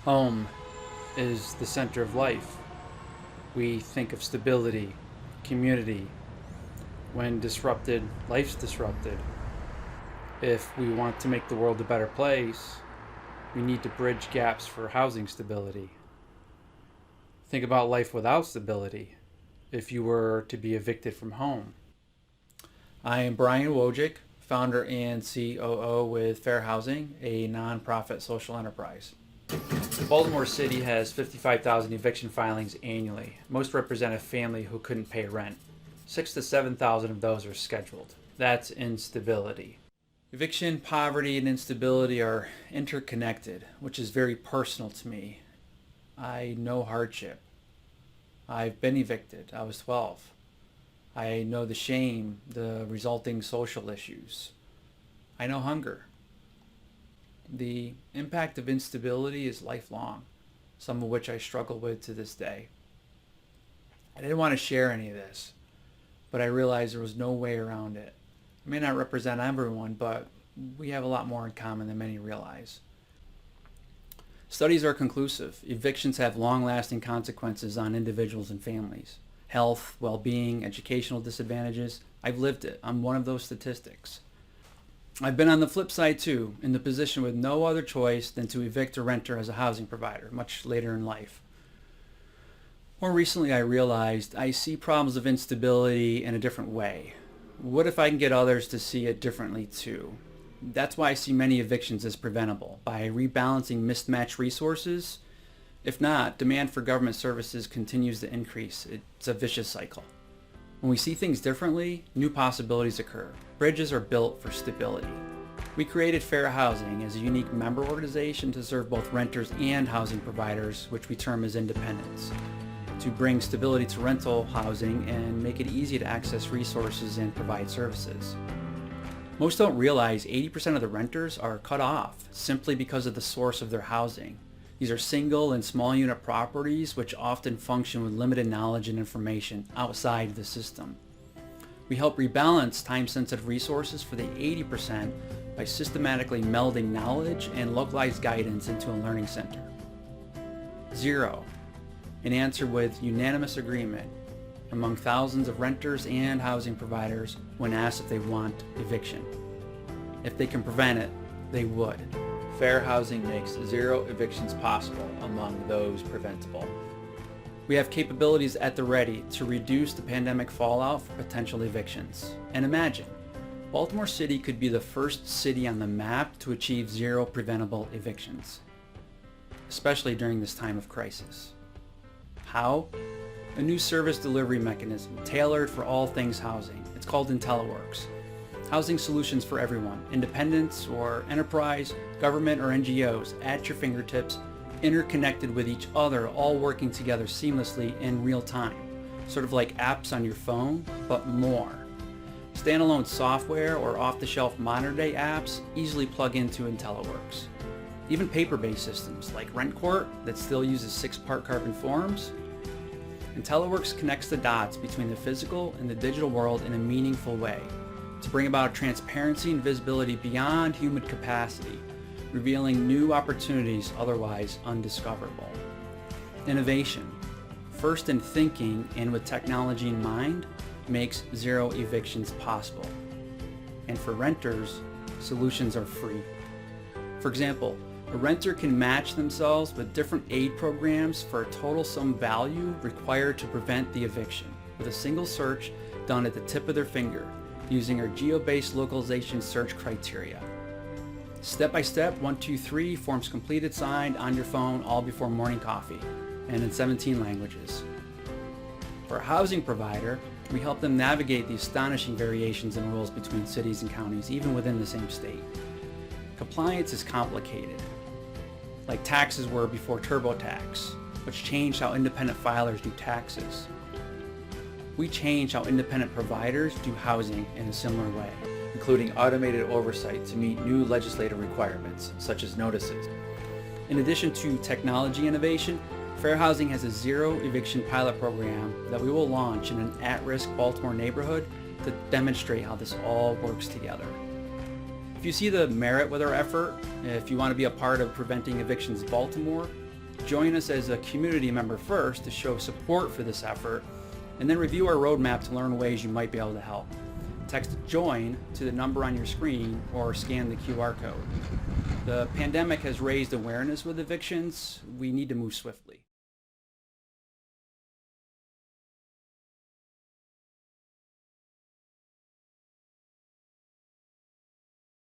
Home is the center of life. We think of stability, community. When disrupted, life's disrupted. If we want to make the world a better place, we need to bridge gaps for housing stability. Think about life without stability if you were to be evicted from home. I am Brian Wojcik, founder and COO with Fair Housing, a nonprofit social enterprise. Baltimore City has 55,000 eviction filings annually. Most represent a family who couldn't pay rent. 6,000 to 7,000 of those are scheduled. That's instability. Eviction, poverty, and instability are interconnected, which is very personal to me. I know hardship. I've been evicted. I was 12. I know the shame, the resulting social issues. I know hunger. The impact of instability is lifelong, some of which I struggle with to this day. I didn't want to share any of this, but I realized there was no way around it. It may not represent everyone, but we have a lot more in common than many realize. Studies are conclusive. Evictions have long-lasting consequences on individuals and families. Health, well-being, educational disadvantages. I've lived it. I'm one of those statistics. I've been on the flip side too, in the position with no other choice than to evict a renter as a housing provider, much later in life. More recently, I realized I see problems of instability in a different way. What if I can get others to see it differently too? That's why I see many evictions as preventable, by rebalancing mismatched resources. If not, demand for government services continues to increase. It's a vicious cycle. When we see things differently, new possibilities occur. Bridges are built for stability. We created Fair Housing as a unique member organization to serve both renters and housing providers, which we term as independents, to bring stability to rental housing and make it easy to access resources and provide services. Most don't realize 80% of the renters are cut off simply because of the source of their housing. These are single and small unit properties which often function with limited knowledge and information outside the system. We help rebalance time-sensitive resources for the 80% by systematically melding knowledge and localized guidance into a learning center. 0. An answer with unanimous agreement among thousands of renters and housing providers when asked if they want eviction. If they can prevent it, they would. Fair Housing makes 0 evictions possible among those preventable. We have capabilities at the ready to reduce the pandemic fallout for potential evictions. And imagine, Baltimore City could be the first city on the map to achieve 0 preventable evictions, especially during this time of crisis. How? A new service delivery mechanism tailored for all things housing. It's called IntelliWorks. Housing solutions for everyone, independents or enterprise, government or NGOs, at your fingertips, interconnected with each other, all working together seamlessly in real time. Sort of like apps on your phone, but more. Standalone software or off-the-shelf modern-day apps easily plug into IntelliWorks. Even paper-based systems like RentCourt that still uses 6-part carbon forms. IntelliWorks connects the dots between the physical and the digital world in a meaningful way to bring about transparency and visibility beyond human capacity, revealing new opportunities otherwise undiscoverable. Innovation, first in thinking and with technology in mind, makes 0 evictions possible. And for renters, solutions are free. For example, a renter can match themselves with different aid programs for a total sum value required to prevent the eviction, with a single search done at the tip of their finger, using our geo-based localization search criteria. Step-by-step, 1, 2, 3, forms completed, signed, on your phone, all before morning coffee, and in 17 languages. For a housing provider, we help them navigate the astonishing variations in rules between cities and counties, even within the same state. Compliance is complicated, like taxes were before TurboTax, which changed how independent filers do taxes. We change how independent providers do housing in a similar way, including automated oversight to meet new legislative requirements, such as notices. In addition to technology innovation, Fair Housing has a 0 eviction pilot program that we will launch in an at-risk Baltimore neighborhood to demonstrate how this all works together. If you see the merit with our effort, if you want to be a part of preventing evictions in Baltimore, Join us as a community member first to show support for this effort, and then review our roadmap to learn ways you might be able to help. Text JOIN to the number on your screen or scan the QR code. The pandemic has raised awareness with evictions. We need to move swiftly.